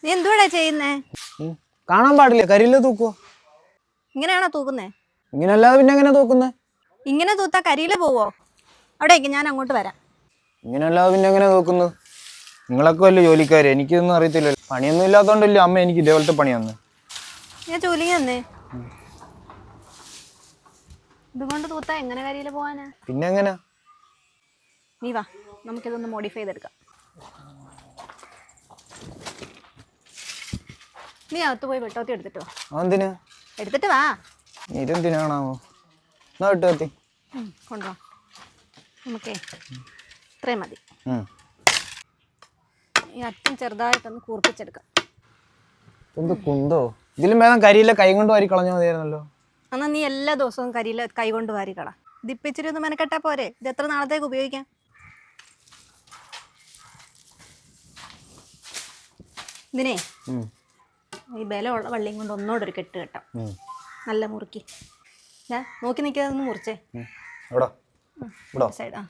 നീ എന്തുവാടാ ചെയ്യുന്നേ? കാണാൻ പാടില്ല, കരിയില തൂക്കുവോ? ഇങ്ങനെയാണോ തൂക്കുന്നേ? ഇങ്ങനല്ലാതെ പിന്നെ എങ്ങനെ തൂക്കുന്നേ? ഇങ്ങനെ തൂത്താ കരിയില പോവോ? അവിടേക്ക് ഞാൻ അങ്ങോട്ട് വരാം. ഇങ്ങനല്ലാതെ പിന്നെ എങ്ങനെ തൂക്കുന്നത്? നിങ്ങളൊക്കെ വല്ല ജോലിക്കാര്, എനിക്കൊന്നും അറിയത്തില്ലല്ലോ. പണിയൊന്നും ഇല്ലാത്തോണ്ടല്ലോ അമ്മ എനിക്ക് ഇതേപോലത്തെ പണി തന്നു. ഞാൻ ജോലിക്ക് തന്നേ. ഇതുകൊണ്ട് തൂത്താ എങ്ങനെ കരിയില പോവാനാ? പിന്നെ എങ്ങനെ? നീ വാ, നമുക്കിതൊന്ന് മോഡിഫൈ ചെയ്തെടുക്കാം. നീ അകത്ത് പോയി വെട്ടോത്തി എടുത്തിട്ട് വാ. അതെന്തിനാ? എടുത്തിട്ട് വാ. ഇതെന്തിനാണാവോ? എന്നാ വെട്ടോത്തി കൊണ്ടുവാ. നമുക്കേ ഇത്രയും മതി. ഈ അറ്റം ചെറുതായിട്ടൊന്ന് കൂർപ്പിച്ചെടുക്കാം. എന്ത് കുന്തോ? ഇതിലും വേദം കരിയില കൈ കൊണ്ട് വാരി കളഞ്ഞാൽ മതിയായിരുന്നല്ലോ. എന്നാ നീ എല്ലാ ദിവസവും കരിയില കൈ കൊണ്ട് വാരി കള. ഇതിപ്പോ ഇച്ചിരി ഒന്ന് മെനക്കെട്ടാ പോരെ? ഇത് എത്ര നാളത്തേക്ക് ഉപയോഗിക്കാം? ഇതിനെ ഈ ബലമുള്ള വള്ളിയും കൊണ്ട് ഒന്നോടൊരു കെട്ട് കെട്ടാം. നല്ല മുറുക്കി. ഞാൻ നോക്കി നിൽക്കാതെ ഒന്ന് മുറിച്ചേ. സൈഡ്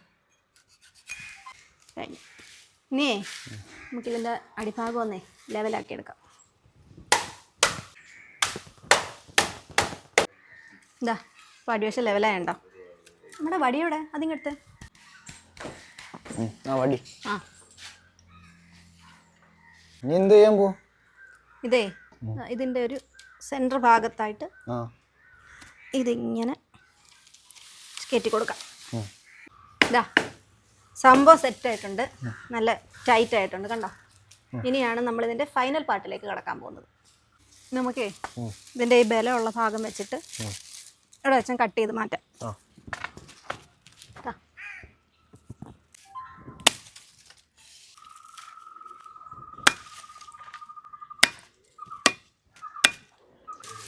നീയേ നമുക്കിതിൻ്റെ അടിഭാഗം ഒന്നേ ലെവലാക്കി എടുക്കാം. ഇതാ ഇപ്പോൾ അടിവശം ലെവലായണ്ടോ? നമ്മുടെ വടിയോടെ അതിങ്ങടുത്ത്. നീ എന്ത് ചെയ്യാൻ പോ? ഇതേ ഇതിൻ്റെ ഒരു സെൻറ്റർ ഭാഗത്തായിട്ട് ഇതിങ്ങനെ കയറ്റി കൊടുക്കാം. ഇതാ സംഭവം സെറ്റായിട്ടുണ്ട്, നല്ല ടൈറ്റ് ആയിട്ടുണ്ട്, കണ്ടോ? ഇനിയാണ് നമ്മളിതിൻ്റെ ഫൈനൽ പാർട്ടിലേക്ക് കടക്കാൻ പോകുന്നത്. നമുക്കേ ഇതിൻ്റെ ഈ ബലമുള്ള ഭാഗം വെച്ചിട്ട് ഇവിടെ വെച്ചാൽ കട്ട് ചെയ്ത് മാറ്റാം.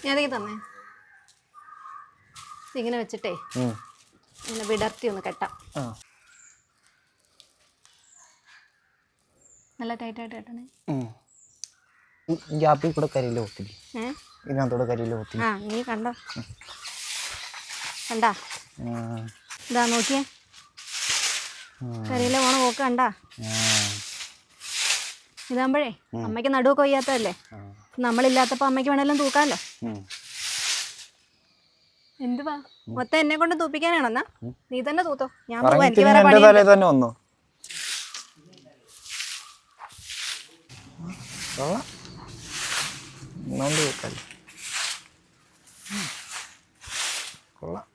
ഞാനേക്ക് തന്നെ ഇങ്ങനെ വെച്ചിട്ടേ ഇങ്ങനെ വിടർത്തി ഒന്ന് കെട്ടാം. നല്ല ടൈറ്റായിട്ട് കെട്ടണേ. ഗ്യാപ്പിൽ കൂടെ കരിയില ഒത്തിരി, ഇതിനകത്തോടെ കരിയില ഒത്തിരി. നീ കണ്ടോ? കണ്ടാ? ഇതാ നോക്കിയേ, കരിയില പോണ പോക്ക് കണ്ടാ? ഇതാകുമ്പോഴേ അമ്മയ്ക്ക് നടുവൊക്കെ വയ്യാത്തതല്ലേ, നമ്മളില്ലാത്തപ്പോ അമ്മയ്ക്ക് വേണേലും തൂക്കാമല്ലോ. എന്തുവാ മൊത്തം എന്നെ കൊണ്ട് തൂപ്പിക്കാനാണെന്നാ? നീ തന്നെ തൂത്തോ, ഞാൻ പോവാ. എനിക്ക് വേറെ പണി. കൊള്ളാം.